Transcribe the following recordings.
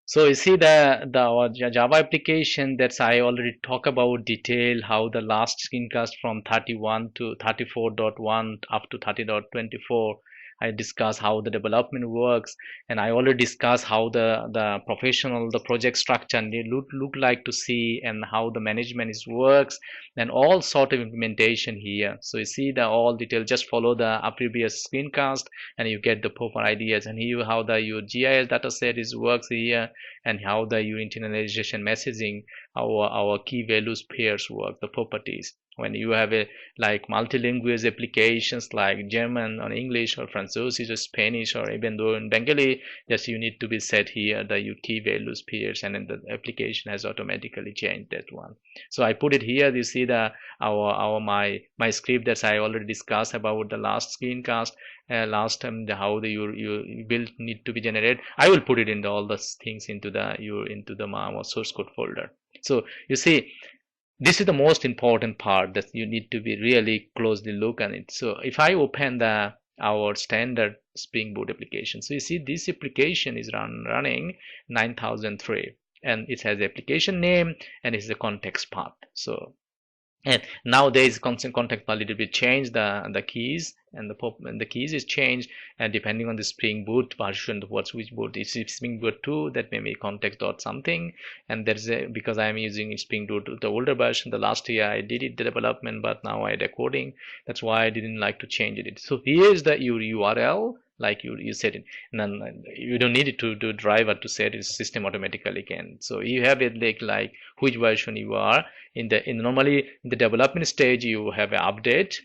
So you see the our Java application that's I already talk about detail how the last screencast from 31 to 34.1 up to 30.24. I discuss how the development works, and I already discuss how the professional the project structure look like to see, and how the management is works, and all sort of implementation here. So you see the all detail. Just follow the previous screencast, and you get the proper ideas. And here how the your GIS data set is works here, and how the internalization messaging, our key values pairs work, the properties. When you have a like multilingual applications like German or English or French or Spanish, or even though in Bengali, just you need to be set here the key values pairs, and then the application has automatically changed that one. So I put it here. You see the our my script that I already discussed about the last screencast last time, how the your build need to be generated. I will put it into all the things into the into the source code folder. So you see, this is the most important part that you need to be really closely look at it. So if I open the our standard Spring Boot application, so you see this application is running 9003, and it has the application name and it's the context path. So and nowadays constant context a little bit changed the keys, and the keys is changed, and depending on the Spring Boot version, what's which boot is Spring Boot 2, that may be context dot something. And there's a, because I'm using Spring Boot the older version, the last year I did it the development, but now I decoding, that's why I didn't like to change it. So here's the your URL, like you set it, and then you don't need it to do driver to set it, system automatically can. So you have it like which version you are in the normally in the development stage. You have an update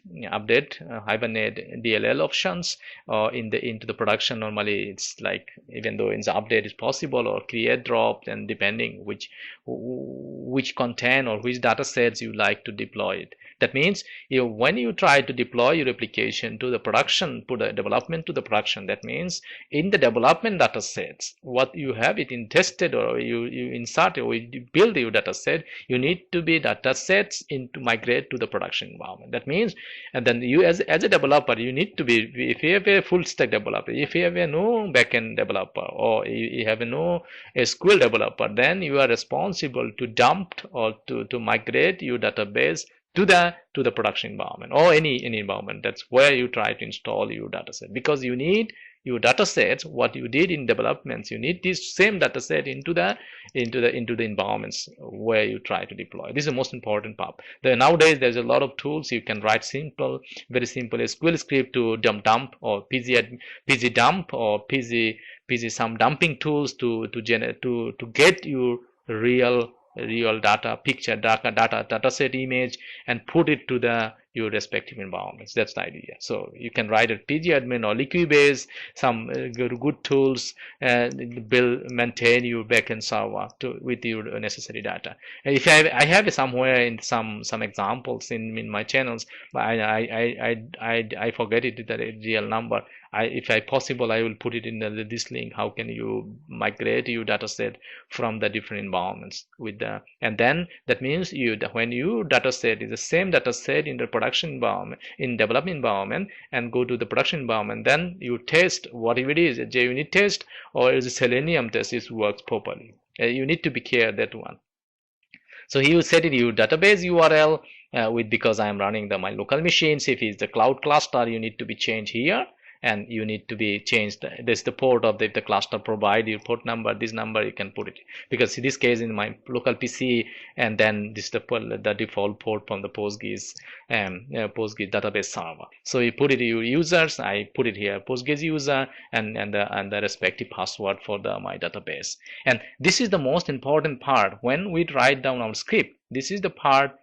Hibernate DLL options, or into the production normally it's like, even though in the update is possible, or create drop, and depending which content or which data sets you like to deploy it. That means when you try to deploy your application to the production, put the development to the production, that means in the development data sets, what you have it in tested, or you insert or you build your data set, you need to be data sets into migrate to the production environment. That means, and then you as a developer, you need to be, if you have a full stack developer, if you have a no backend developer, or you have a no SQL developer, then you are responsible to dump or to migrate your database to the production environment, or any environment. That's where you try to install your data set, because you need your data sets, what you did in developments, you need this same data set into the environments where you try to deploy. This is the most important part. Nowadays there's a lot of tools. You can write very simple SQL script to dump or pg dump or pg some dumping tools to get your real data picture data set image, and put it to your respective environments. That's the idea. So you can write a pgadmin or liquibase, some good tools, build maintain your backend server with your necessary data. And if I have somewhere in some examples in my channels, but I forget it, the real number. If possible, I will put it in this link. How can you migrate your data set from the different environments with the, and then that means when you data set is the same data set in the production environment, in development environment, and go to the production environment, then you test whatever it is, a JUnit test or is a Selenium test, it works properly. You need to be care that one. So you set it your database URL with, because I am running my local machines. If it's the cloud cluster, you need to be changed here, and you need to be changed. This the port of the cluster provide your port number, this number you can put it, because in this case in my local PC, and then this the default port from the PostGIS PostGIS database server. So you put it your users. I put it here PostGIS user, and the respective password for my database. And this is the most important part when we write down our script. This is the part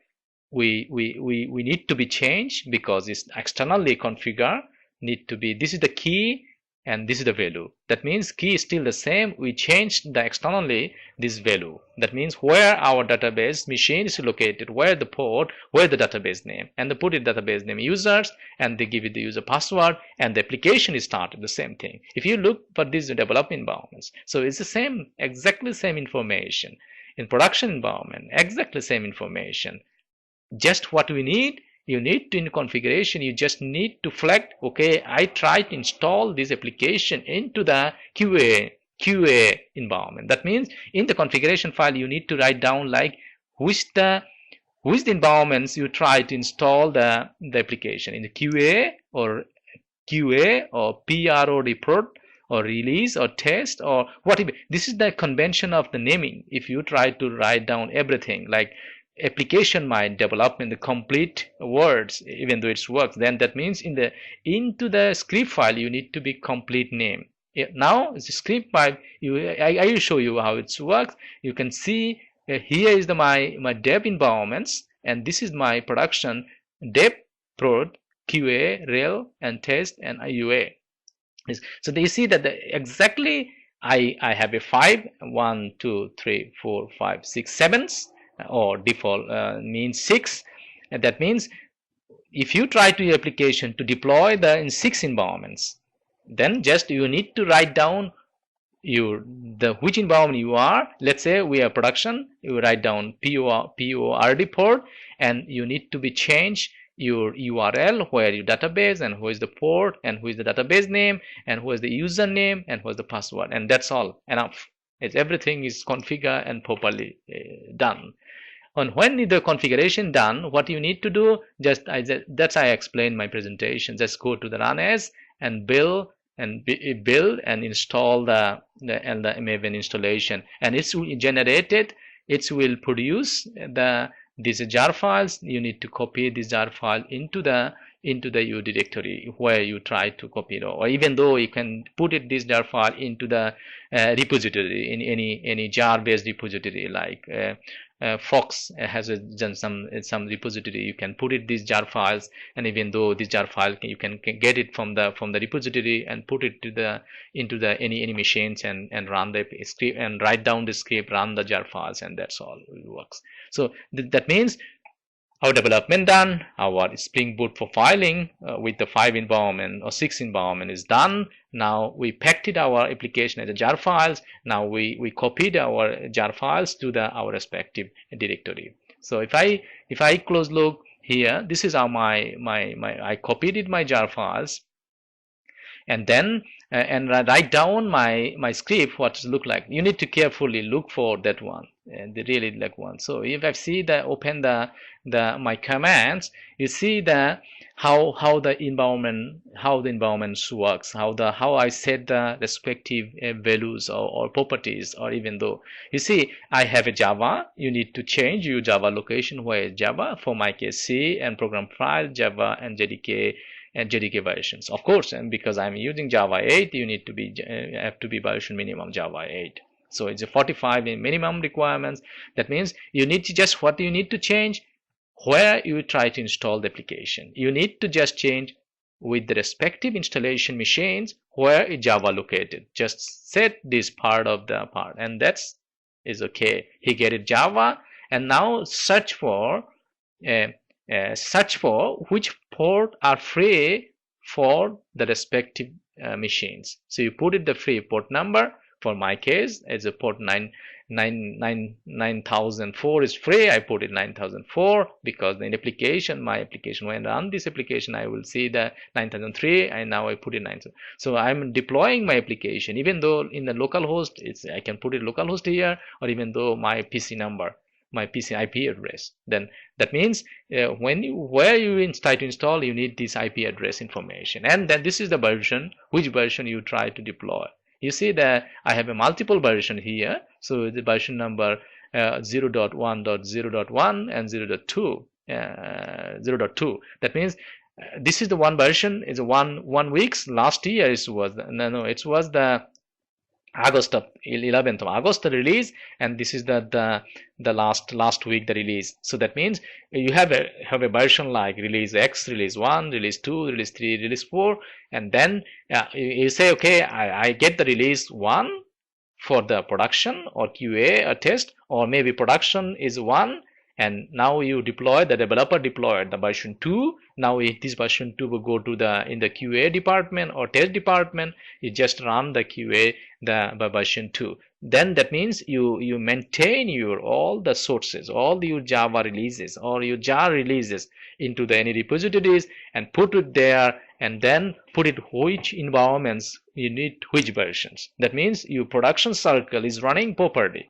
we need to be changed, because it's externally configured. Need to be, this is the key and this is the value. That means key is still the same. We changed the externally this value. That means where our database machine is located, where the port, where the database name, and they put it database name users, and they give it the user password, and the application is started the same thing. If you look for these development environments, so it's the same, exactly same information. In production environment, exactly same information. Just what we need, you need to, in configuration, you just need to flag, okay, I try to install this application into the QA QA environment. That means in the configuration file you need to write down like which the environments you try to install the application in the QA or PRO report or release or test or whatever. This is the convention of the naming. If you try to write down everything like application might develop in the complete words even though it works, then that means into the script file you need to be complete name. Now the script file, I will show you how it works. You can see here is my dev environments, and this is my production dev, prod, QA, rel, and test, and UA. So you see that exactly I have a 5, 1, 2, 3, 4, 5, 6, 7, or default means 6. And that means if you try to your application to deploy in 6 environments, then just you need to write down which environment you are. Let's say we are production, you write down PORD port, and you need to be changed your URL, where your database, and who is the port, and who is the database name, and who is the username, and who is the password, and that's all enough. Everything is configured and properly done. And when the configuration done, what you need to do, that's I explained my presentation. Just go to the run as and build and install the Maven installation, and it's generated. It will produce these jar files. You need to copy this jar file into the U directory where you try to copy it, or even though you can put this jar file into the repository in any jar based repository like Fox has some repository. You can put these jar files, and even though this jar file you can get it from the repository and put it into any machines and run the script and write down the script, run the jar files, and that's all it works. So that means our development done, our Spring Boot for filing with the 5 environment or 6 environment is done. Now we packed our application as a jar files. Now we copied our jar files to our respective directory. So if I close look here, this is how I copied my jar files, and then and write down my script what it look like. You need to carefully look for that one, and the really like one. So if I see open my commands, you see how the environment works, how I set the respective values or properties, or even though you see I have a Java, you need to change your Java location where is Java. For my case, C and program file Java and JDK versions, of course, and because I'm using Java 8, you need to have to be version minimum Java 8. So it's a 45 in minimum requirements. That means you need to just what you need to change where you try to install the application. You need to just change with the respective installation machines where is Java located. Just set this part of the part, and that's is okay. He get it Java, and now search for which port are free for the respective machines. So you put it the free port number. For my case, as a port 9004 is free. I put it 9004 because my application when I run this application, I will see the 9003, and now I put it 9000. So I'm deploying my application, even though in the local host, I can put it localhost here, or even though my PC number, my PC IP address. Then that means where you try to install, you need this IP address information, and then this is the version, which version you try to deploy. You see that I have a multiple version here. So the version number 0.1.0.1 and 0.2. 0.2. That means this is the one version. Is 1 week's. Last year it was the August of 11th of August the release, and this is the last week the release. So that means you have a version like release X, release 1, release 2, release 3, release 4, and then you say, okay, I get the release 1 for the production or QA or test, or maybe production is 1, and now you deploy, the developer deployed the version 2. Now if this version 2 will go to in the QA department or test department, you just run the QA the version 2. Then that means you maintain all the sources, all your Java releases or your jar releases into any repositories and put it there, and then put it which environments you need which versions. That means your production circle is running properly.